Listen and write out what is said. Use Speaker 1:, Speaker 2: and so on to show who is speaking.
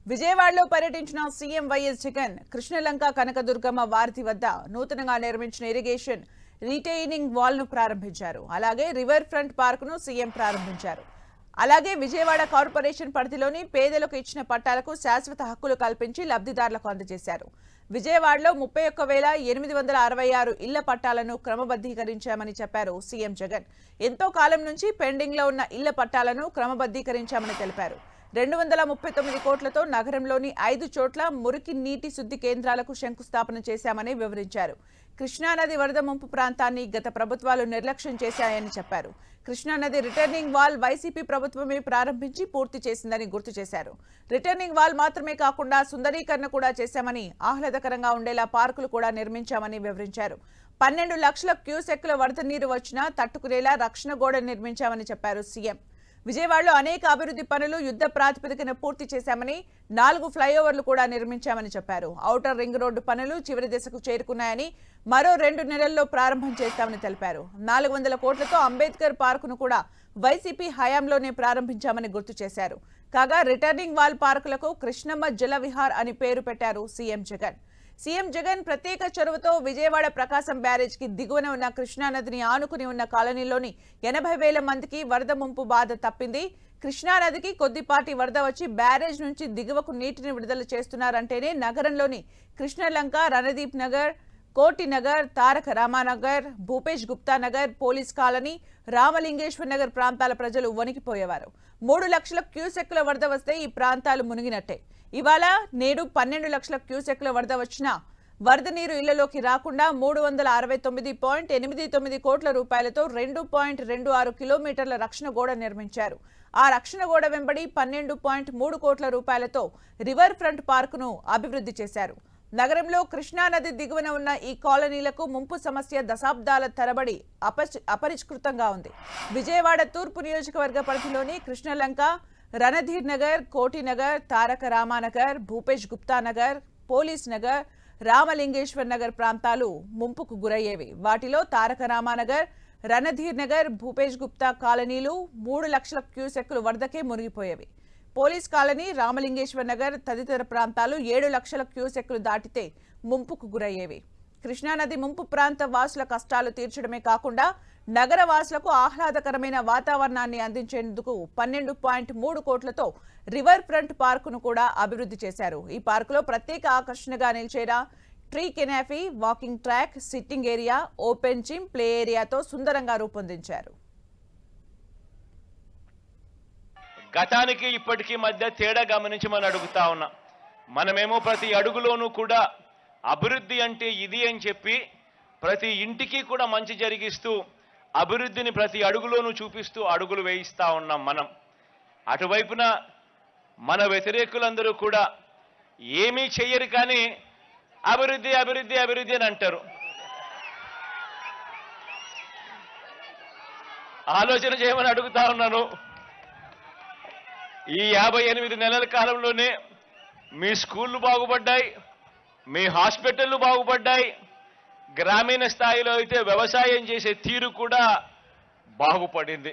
Speaker 1: విజయవాడలో పర్యటించిన CM YS Jagan Krishnalanka Kanakadurgamma వారధి వద్ద నూతనంగా నిర్మించిన ఇరిగేషన్ రీటైనింగ్ వాల్ ను ప్రారంభించారు. అలాగే రివర్ ఫ్రంట్ పార్క్ ను సీఎం ప్రారంభించారు. అలాగే విజయవాడ కార్పొరేషన్ పరిధిలోని పేదలకు ఇచ్చిన పట్టాలకు శాశ్వత హక్కులు కల్పించి లబ్ధిదారులకు అందజేశారు. విజయవాడలో 31,866 ఇళ్ల పట్టాలను క్రమబద్ధీకరించామని చెప్పారు సీఎం జగన్. ఎంతో కాలం నుంచి పెండింగ్ లో ఉన్న ఇళ్ల పట్టాలను క్రమబద్ధీకరించామని తెలిపారు. 239 కోట్లతో నగరంలోని 5 చోట్ల మురికి నీటి శుద్ధి కేంద్రాలకు శంకుస్థాపన చేశామని వివరించారు. కృష్ణానది వరద ముంపు ప్రాంతాన్ని గత ప్రభుత్వాలు నిర్లక్ష్యం చేశాయని చెప్పారు. కృష్ణానది రిటర్నింగ్ వాల్ వైసీపీ ప్రభుత్వమే ప్రారంభించి పూర్తి చేసిందని గుర్తు చేశారు. రిటర్నింగ్ వాల్ మాత్రమే కాకుండా సుందరీకరణ కూడా చేశామని, ఆహ్లాదకరంగా ఉండేలా పార్కులు కూడా నిర్మించామని వివరించారు. 12 లక్షల క్యూసెక్కుల వరద నీరు వచ్చినా తట్టుకునేలా రక్షణ గోడ నిర్మించామని చెప్పారు సీఎం. విజయవాడలో అనేక అభివృద్ధి పనులు యుద్ధ ప్రాతిపదికన పూర్తి చేశామని, 4 ఫ్లైఓవర్లు కూడా నిర్మించామని చెప్పారు. ఔటర్ రింగ్ రోడ్డు పనులు చివరి దశకు చేరుకున్నాయని, మరో 2 నెలల్లో ప్రారంభం చేస్తామని తెలిపారు. 400 కోట్లతో అంబేద్కర్ పార్కును కూడా వైసీపీ హయాంలోనే ప్రారంభించామని గుర్తు చేశారు. కాగా రిటర్నింగ్ వాల్ పార్కులకు కృష్ణమ్మ జల విహార్ అని పేరు పెట్టారు సీఎం జగన్. సీఎం జగన్ ప్రత్యేక చొరవతో విజయవాడ ప్రకాశం బ్యారేజ్ కి దిగువన ఉన్న కృష్ణానదిని ఆనుకుని ఉన్న కాలనీలోని 80,000 మందికి వరద ముంపు బాధ తప్పింది. కృష్ణానదికి కొద్దిపాటి వరద వచ్చి బ్యారేజ్ నుంచి దిగువకు నీటిని విడుదల చేస్తున్నారంటేనే నగరంలోని కృష్ణలంక, రణదీప్ నగర్, కోటి నగర్, తారక రామానగర్, భూపేష్ గుప్తా నగర్, పోలీస్ కాలనీ, రామలింగేశ్వర్ నగర్ ప్రాంతాల ప్రజలు వణికిపోయేవారు. 3 లక్షల క్యూసెక్కుల వరద వస్తే ఈ ప్రాంతాలు మునిగినట్టే. ఇవాళ నేడు 12 లక్షల క్యూసెక్కుల వరద వచ్చినా వరద నీరు ఇళ్లలోకి రాకుండా 369.89 కోట్ల రూపాయలతో 2.26 కిలోమీటర్ల రక్షణ గోడ నిర్మించారు. ఆ రక్షణ గోడ వెంబడి 12.3 కోట్ల రూపాయలతో రివర్ ఫ్రంట్ పార్కును అభివృద్ధి చేశారు. నగరంలో కృష్ణానది దిగువన ఉన్న ఈ కాలనీలకు ముంపు సమస్య దశాబ్దాల తరబడి అపరిష్కృతంగా ఉంది. విజయవాడ తూర్పు నియోజకవర్గ పరిధిలోని కృష్ణలంక, రణధీర్ నగర్, కోటి నగర్, తారక రామానగర్, భూపేష్ గుప్తా నగర్, పోలీస్ నగర్, రామలింగేశ్వర్ నగర్ ప్రాంతాలు ముంపుకు గురయ్యేవి. వాటిలో తారక రామానగర్, రణధీర్ నగర్, భూపేష్ గుప్తా కాలనీలు 3 లక్షల క్యూసెక్కులు వరదకే మునిగిపోయేవి. పోలీస్ కాలనీ, రామలింగేశ్వర్ నగర్ తదితర ప్రాంతాలు 7 లక్షల క్యూసెక్కులు దాటితే ముంపుకు గురయ్యేవి. కృష్ణానది ముంపు ప్రాంత వాసుల కష్టాలు తీర్చడమే కాకుండా నగర వాసులకు ఆహ్లాదకరమైన వాతావరణాన్ని అందించేందుకు 12.3 కోట్లతో రివర్ ఫ్రంట్ పార్కును కూడా అభివృద్ధి చేశారు. ఈ పార్కులో ప్రత్యేక ఆకర్షణగా నిలిచేలా tree canopy, walking track, sitting area, open gym, play ఏరియాతో సుందరంగా రూపొందించారు.
Speaker 2: గతానికి ఇప్పటికీ మధ్య తేడా గమనించమని అడుగుతా ఉన్నా. మనమేమో ప్రతి అడుగులోనూ కూడా అభివృద్ధి అంటే ఇది అని చెప్పి ప్రతి ఇంటికి కూడా మంచి జరిగిస్తూ అభివృద్ధిని ప్రతి అడుగులోనూ చూపిస్తూ అడుగులు వేయిస్తా ఉన్నాం మనం. అటువైపున మన వ్యతిరేకులందరూ కూడా ఏమీ చెయ్యరు కానీ అభివృద్ధి అభివృద్ధి అభివృద్ధి అని అంటారు. ఆలోచన చేయమని అడుగుతా ఉన్నాను. ఈ 58 నెలల కాలంలోనే మీ స్కూళ్ళు బాగుపడ్డాయి, మీ హాస్పిటళ్ళు బాగుపడ్డాయి, గ్రామీణ స్థాయిలో అయితే వ్యవసాయం చేసే తీరు కూడా బాగుపడింది.